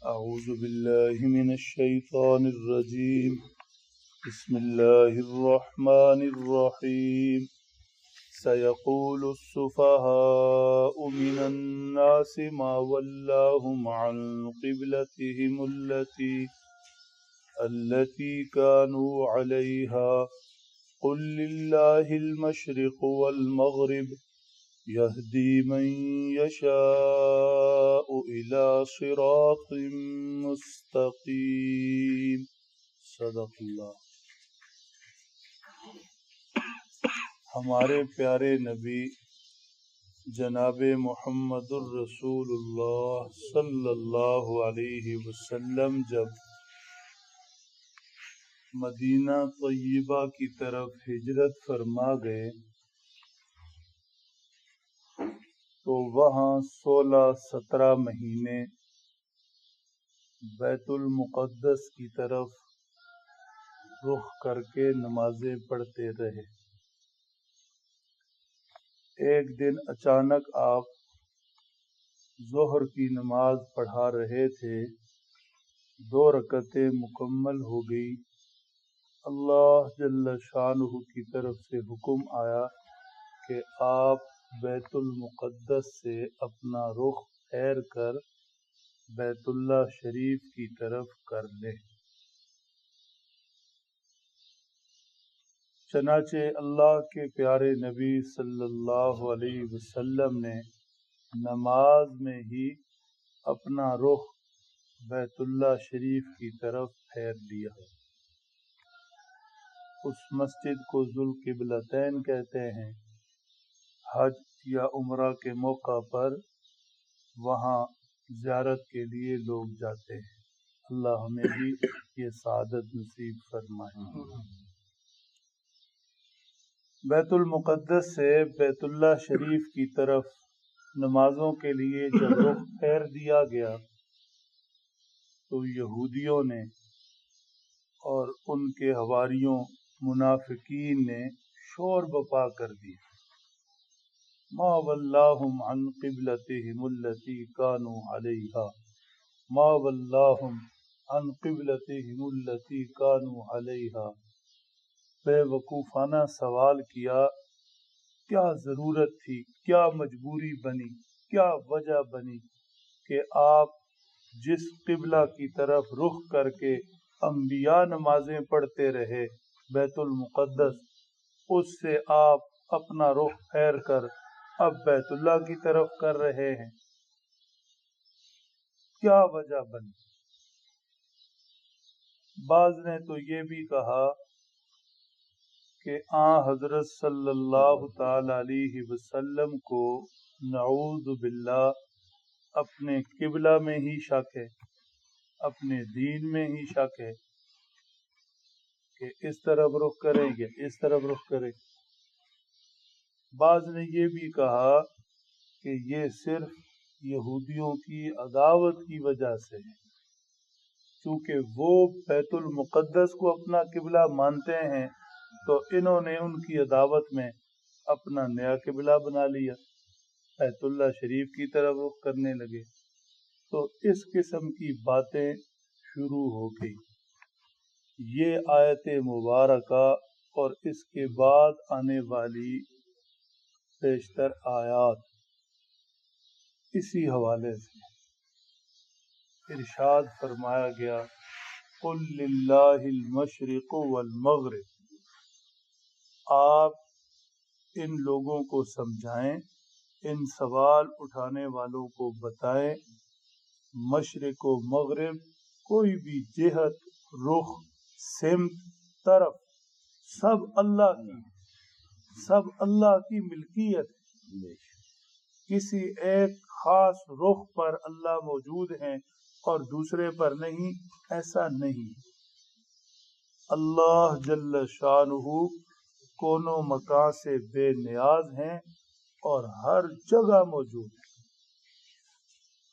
أعوذ بالله من الشيطان الرجيم. بسم الله الرحمن الرحيم. سيقول السفهاء من الناس ما ولاهم عن قبلتهم التي كانوا عليها قل لله المشرق والمغرب يهدي من يشاء إلى صراط مستقيم. صدق اللہ. ہمارے پیارے نبی جناب محمد الرسول اللہ صلی اللہ علیہ وسلم جب مدینہ طیبہ کی طرف ہجرت فرما گئے تو وہاں 16-17 مہینے بیت المقدس کی طرف رخ کر کے نمازیں پڑھتے رہے. ایک دن اچانک آپ ظہر کی نماز پڑھا رہے تھے، 2 رکعتیں مکمل ہو گئی. اللہ جل شانہ کی طرف سے حکم آیا کہ آپ بیت المقدس سے اپنا رخ پھیر کر بیت اللہ شریف کی طرف کر لیں. چنانچہ اللہ کے پیارے نبی صلی اللہ علیہ وسلم نے نماز میں ہی اپنا رخ بیت اللہ شریف کی طرف پھیر لیا. اس مسجد کو ذوالقبلتین کہتے ہیں. حج یا عمرہ کے موقع پر وہاں زیارت کے لیے لوگ جاتے ہیں. اللہ ہمیں بھی یہ سعادت نصیب فرمائے. بیت المقدس سے بیت اللہ شریف کی طرف نمازوں کے لیے جب رخ پھیر دیا گیا تو یہودیوں نے اور ان کے حواریوں منافقین نے شور بپا کر دیا. ما ولاہم عن قبلتہم التی کانوا علیہا ما ولاہم عن قبلتہم التی کانوا علیہا. بے وقوفانہ سوال کیا، کیا ضرورت تھی، کیا مجبوری بنی، کیا وجہ بنی کہ آپ جس قبلہ کی طرف رخ کر کے انبیاء نمازیں پڑھتے رہے بیت المقدس، اس سے آپ اپنا رخ پھیر کر اب بیت اللہ کی طرف کر رہے ہیں. کیا وجہ بنی؟ بعض نے تو یہ بھی کہا کہ حضرت صلی اللہ تعالی علیہ وسلم کو نعوذ باللہ اپنے قبلہ میں ہی شک ہے، اپنے دین میں ہی شک ہے کہ اس طرف رخ کریں یا اس طرف رخ کریں. بعض نے یہ بھی کہا کہ یہ صرف یہودیوں کی عداوت کی وجہ سے ہے، چونکہ وہ بیت المقدس کو اپنا قبلہ مانتے ہیں تو انہوں نے ان کی عداوت میں اپنا نیا قبلہ بنا لیا، بیت اللہ شریف کی طرف رخ کرنے لگے. تو اس قسم کی باتیں شروع ہو گئی. یہ آیت مبارکہ اور اس کے بعد آنے والی بیشتر آیات اسی حوالے سے ارشاد فرمایا گیا قل للہ المشرق والمغرب. آپ ان لوگوں کو سمجھائیں، ان سوال اٹھانے والوں کو بتائیں، مشرق و مغرب کوئی بھی جہت، رخ، سمت، طرف سب اللہ کی ملکیت ہے. کسی ایک خاص رخ پر اللہ موجود ہیں اور دوسرے پر نہیں، ایسا نہیں. اللہ جل شانہ کونوں مکان سے بے نیاز ہیں اور ہر جگہ موجود ہیں.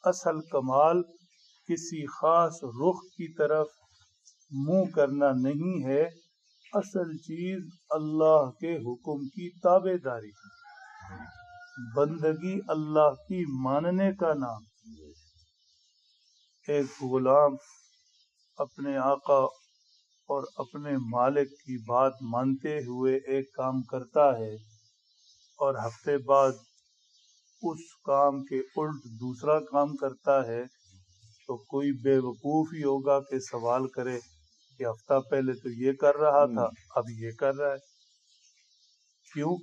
اصل کمال کسی خاص رخ کی طرف منہ کرنا نہیں ہے، اصل چیز اللہ کے حکم کی تابع داری ہے. بندگی اللہ کی ماننے کا نام. ایک غلام اپنے آقا اور اپنے مالک کی بات مانتے ہوئے ایک کام کرتا ہے اور ہفتے بعد اس کام کے الٹ دوسرا کام کرتا ہے، تو کوئی بے وقوف ہی ہوگا کہ سوال کرے کہ ہفتہ پہلے تو یہ کر رہا تھا، اب یہ کر رہا ہے۔ کیوں؟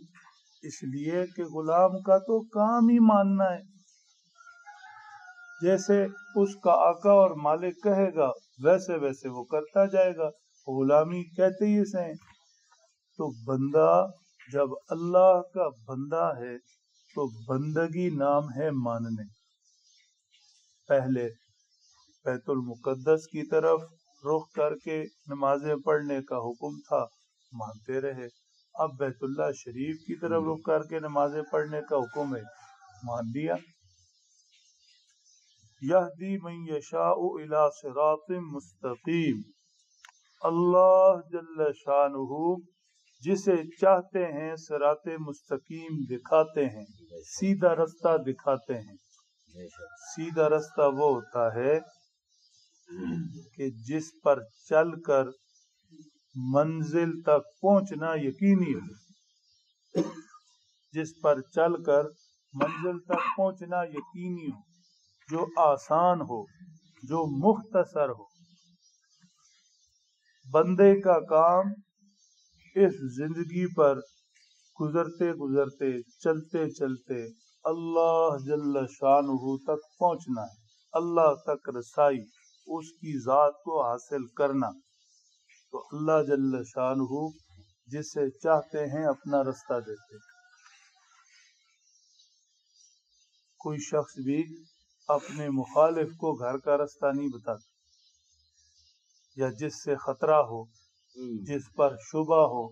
اس لیے کہ غلام کا تو کام ہی ماننا ہے، جیسے اس کا آقا اور مالک کہے گا ویسے ویسے وہ کرتا جائے گا، غلامی کہتے ہی اسے ہیں۔ تو بندہ جب اللہ کا بندہ ہے تو بندگی نام ہے ماننے۔ پہلے بیت المقدس کی طرف رخ کر کے نمازیں پڑھنے کا حکم تھا، مانتے رہے۔ اب بیت اللہ شریف کی طرف رخ کر کے نمازیں پڑھنے کا حکم ہے، مان لیا۔ یہدی من یشاء الی صراط مستقیم، اللہ جل شانہ جسے چاہتے ہیں صراط مستقیم دکھاتے ہیں، سیدھا رستہ دکھاتے ہیں۔ سیدھا رستہ وہ ہوتا ہے کہ جس پر چل کر منزل تک پہنچنا یقینی ہو، جس پر چل کر منزل تک پہنچنا یقینی ہو، جو آسان ہو، جو مختصر ہو۔ بندے کا کام اس زندگی پر گزرتے گزرتے چلتے چلتے اللہ جل شانہ تک پہنچنا ہے، اللہ تک رسائی، اس کی ذات کو حاصل کرنا۔ تو اللہ جل شانہ جسے چاہتے ہیں اپنا رستہ دیتے ہیں۔ کوئی شخص بھی اپنے مخالف کو گھر کا رستہ نہیں بتاتا، یا جس سے خطرہ ہو، جس پر شبہ ہو،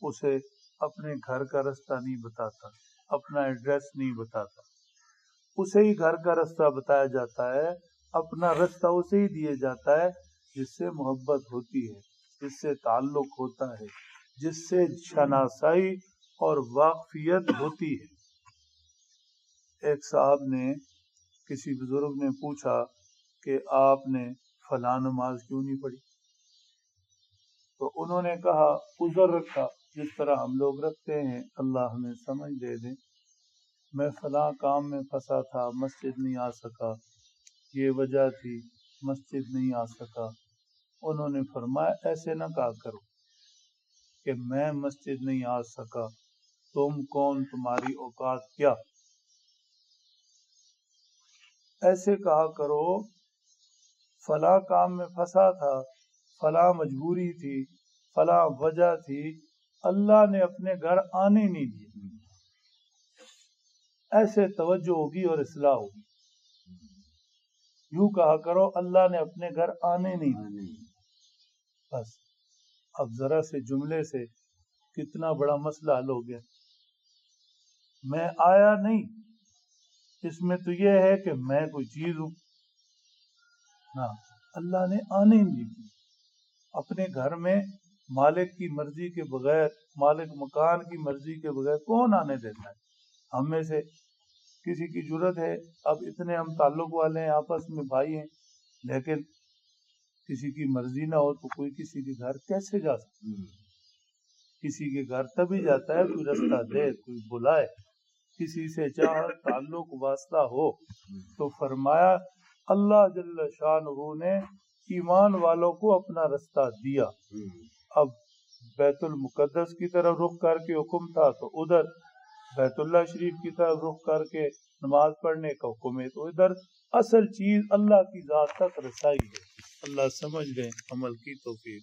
اسے اپنے گھر کا رستہ نہیں بتاتا، اپنا ایڈریس نہیں بتاتا۔ اسے ہی گھر کا رستہ بتایا جاتا ہے، اپنا رستہ اسے ہی دیا جاتا ہے جس سے محبت ہوتی ہے، جس سے تعلق ہوتا ہے، جس سے شناسائی اور واقفیت ہوتی ہے۔ ایک صاحب نے، کسی بزرگ نے پوچھا کہ آپ نے فلاں نماز کیوں نہیں پڑھی؟ تو انہوں نے کہا، عذر رکھا جس طرح ہم لوگ رکھتے ہیں، اللہ ہمیں سمجھ دے دے، میں فلاں کام میں پھنسا تھا، مسجد نہیں آ سکا، یہ وجہ تھی، مسجد نہیں آ سکا۔ انہوں نے فرمایا ایسے نہ کہا کرو کہ میں مسجد نہیں آ سکا، تم کون، تمہاری اوقات کیا۔ ایسے کہا کرو فلاں کام میں پھنسا تھا، فلاں مجبوری تھی، فلاں وجہ تھی، اللہ نے اپنے گھر آنے نہیں دیا۔ ایسے توجہ ہوگی اور اصلاح ہوگی۔ یوں کہا کرو اللہ نے اپنے گھر آنے نہیں دیا۔ بس اب ذرا سے جملے سے کتنا بڑا مسئلہ حل ہو گیا۔ میں آیا نہیں، اس میں تو یہ ہے کہ میں کوئی چیز ہوں نا، اللہ نے آنے نہیں دی۔ اپنے گھر میں مالک کی مرضی کے بغیر، مالک مکان کی مرضی کے بغیر کون آنے دیتا ہے؟ ہم میں سے کسی کی جرت ہے، اب اتنے ہم تعلق والے ہیں، آپس میں بھائی ہیں، لیکن کسی کی مرضی نہ ہو تو کوئی کسی کے گھر کیسے جا سکتا؟ کسی کے گھر تبھی جاتا ہے کوئی رستہ دے، کوئی بلائے، کسی سے چاہ تعلق واسطہ ہو۔ تو فرمایا اللہ جل شانہ نے ایمان والوں کو اپنا رستہ دیا۔ اب بیت المقدس کی طرف رخ کر کے حکم تھا تو ادھر، بیت اللہ شریف کی طرف رخ کر کے نماز پڑھنے کا حکم ہے تو ادھر۔ اصل چیز اللہ کی ذات تک رسائی ہے۔ اللہ سمجھ لیں، عمل کی توفیق۔